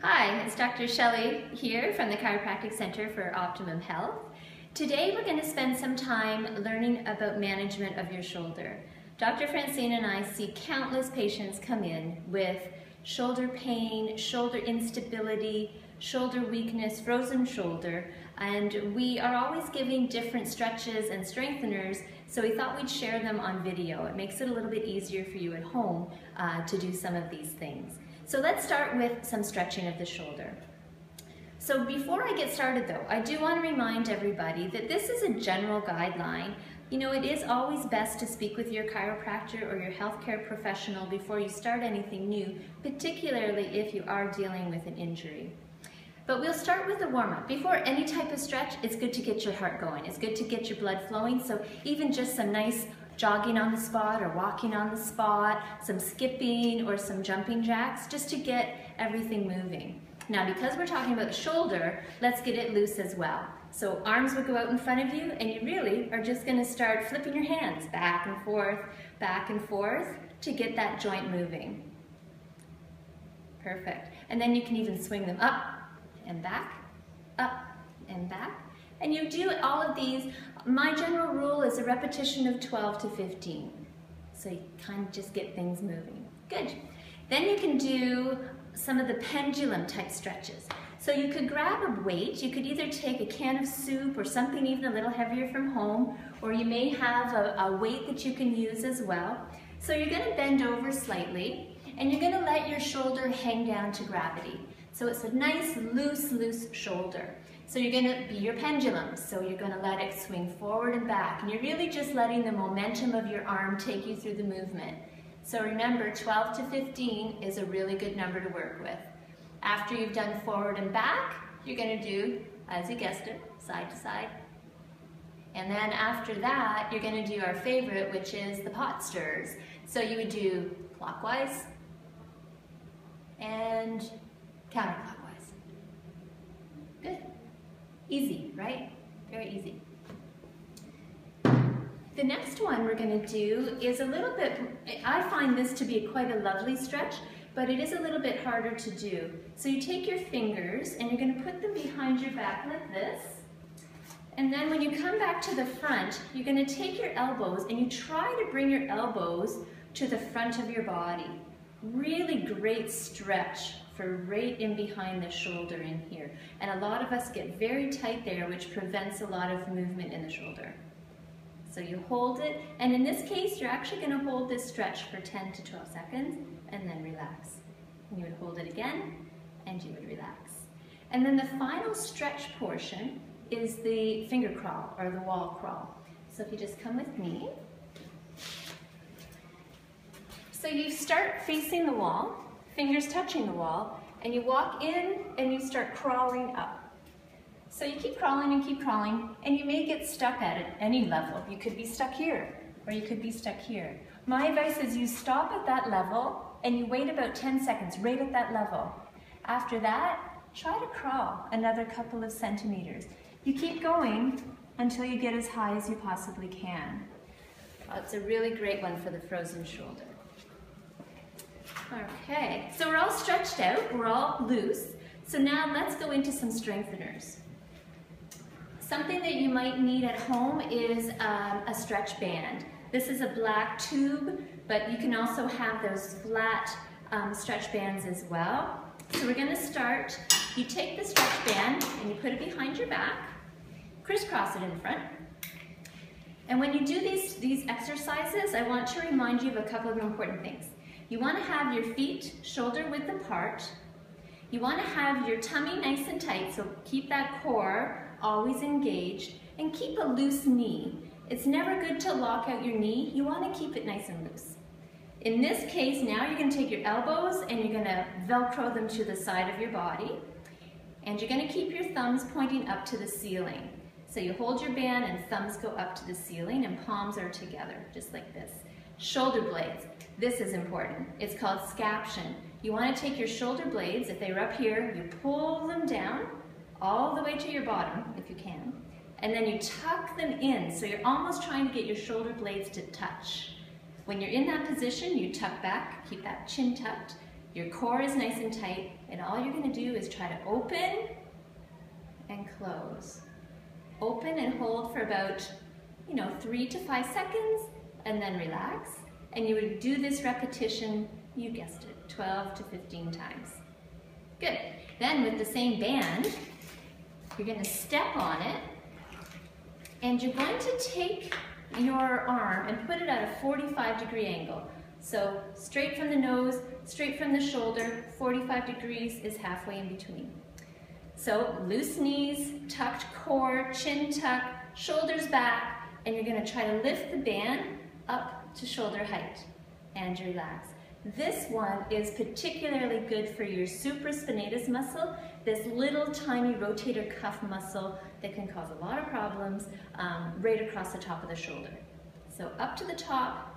Hi, it's Dr. Shelley here from the Chiropractic Centre for Optimum Health. Today we're going to spend some time learning about management of your shoulder. Dr. Francine and I see countless patients come in with shoulder pain, shoulder instability, shoulder weakness, frozen shoulder, and we are always giving different stretches and strengtheners, so we thought we'd share them on video. It makes it a little bit easier for you at home to do some of these things. So let's start with some stretching of the shoulder. So before I get started though, I do want to remind everybody that this is a general guideline. You know, it is always best to speak with your chiropractor or your healthcare professional before you start anything new, particularly if you are dealing with an injury. But we'll start with the warm-up. Before any type of stretch, it's good to get your heart going. It's good to get your blood flowing, so even just some nice jogging on the spot or walking on the spot, some skipping or some jumping jacks, just to get everything moving. Now, because we're talking about the shoulder, let's get it loose as well. So arms would go out in front of you, and you really are just gonna start flipping your hands back and forth to get that joint moving. Perfect. And then you can even swing them up and back, and you do all of these. My general rule is a repetition of 12 to 15. So you kind of just get things moving. Good. Then you can do some of the pendulum type stretches. So you could grab a weight. You could either take a can of soup or something even a little heavier from home, or you may have a weight that you can use as well. So you're going to bend over slightly, and you're going to let your shoulder hang down to gravity. So it's a nice loose shoulder. So you're going to be your pendulum. So you're going to let it swing forward and back. And you're really just letting the momentum of your arm take you through the movement. So remember, 12 to 15 is a really good number to work with. After you've done forward and back, you're going to do, as you guessed it, side to side. And then after that, you're going to do our favorite, which is the pot stirs. So you would do clockwise and counterclockwise. Good. Easy, right? Very easy. The next one we're going to do is a little bit, I find this to be quite a lovely stretch, but it is a little bit harder to do. So you take your fingers and you're going to put them behind your back like this. And then when you come back to the front, you're going to take your elbows and you try to bring your elbows to the front of your body. Really great stretch for right in behind the shoulder in here. And a lot of us get very tight there, which prevents a lot of movement in the shoulder. So you hold it, and in this case, you're actually going to hold this stretch for 10 to 12 seconds, and then relax. And you would hold it again, and you would relax. And then the final stretch portion is the finger crawl, or the wall crawl. So if you just come with me. So you start facing the wall, fingers touching the wall, and you walk in and you start crawling up. So you keep crawling, and you may get stuck at any level. You could be stuck here, or you could be stuck here. My advice is you stop at that level and you wait about 10 seconds right at that level. After that, try to crawl another couple of centimeters. You keep going until you get as high as you possibly can. It's a really great one for the frozen shoulder. Okay, so we're all stretched out, we're all loose. So now let's go into some strengtheners. Something that you might need at home is a stretch band. This is a black tube, but you can also have those flat stretch bands as well. So we're gonna start, you take the stretch band and you put it behind your back, crisscross it in front. And when you do these exercises, I want to remind you of a couple of important things. You want to have your feet shoulder width apart. You want to have your tummy nice and tight, so keep that core always engaged, and keep a loose knee. It's never good to lock out your knee. You want to keep it nice and loose. In this case, now you're going to take your elbows and you're going to Velcro them to the side of your body, and you're going to keep your thumbs pointing up to the ceiling. So you hold your band and thumbs go up to the ceiling and palms are together, just like this. Shoulder blades. This is important. It's called scaption. You want to take your shoulder blades, if they were up here, you pull them down all the way to your bottom, if you can, and then you tuck them in. So you're almost trying to get your shoulder blades to touch. When you're in that position, you tuck back, keep that chin tucked, Your core is nice and tight, and all you're going to do is try to open and close. Open and hold for about, 3 to 5 seconds, and then relax. And you would do this repetition, you guessed it, 12 to 15 times. Good. Then with the same band, you're going to step on it, and you're going to take your arm and put it at a 45-degree angle. So straight from the nose, straight from the shoulder, 45 degrees is halfway in between. So loose knees, tucked core, chin tuck, shoulders back, and you're going to try to lift the band up to shoulder height and relax. This one is particularly good for your supraspinatus muscle, this little tiny rotator cuff muscle that can cause a lot of problems right across the top of the shoulder. So up to the top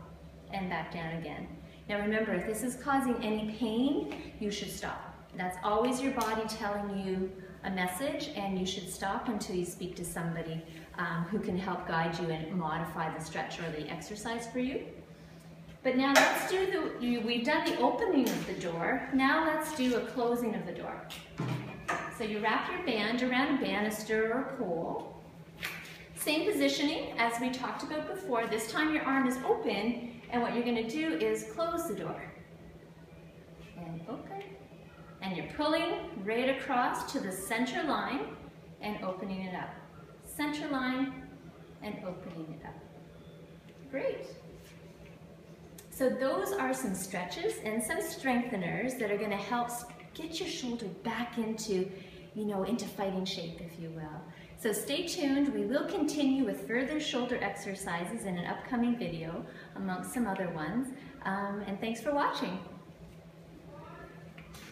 and back down again. Now remember, if this is causing any pain, you should stop. That's always your body telling you a message, and you should stop until you speak to somebody who can help guide you and modify the stretch or the exercise for you. But now let's do we've done the opening of the door, now let's do a closing of the door. So you wrap your band around a banister or a pole. Same positioning as we talked about before. This time your arm is open, and what you're going to do is close the door. And open. And you're pulling right across to the center line and opening it up. Center line and opening it up. Great. So those are some stretches and some strengtheners that are going to help get your shoulder back into, into fighting shape, if you will. So stay tuned. We will continue with further shoulder exercises in an upcoming video, amongst some other ones. And thanks for watching.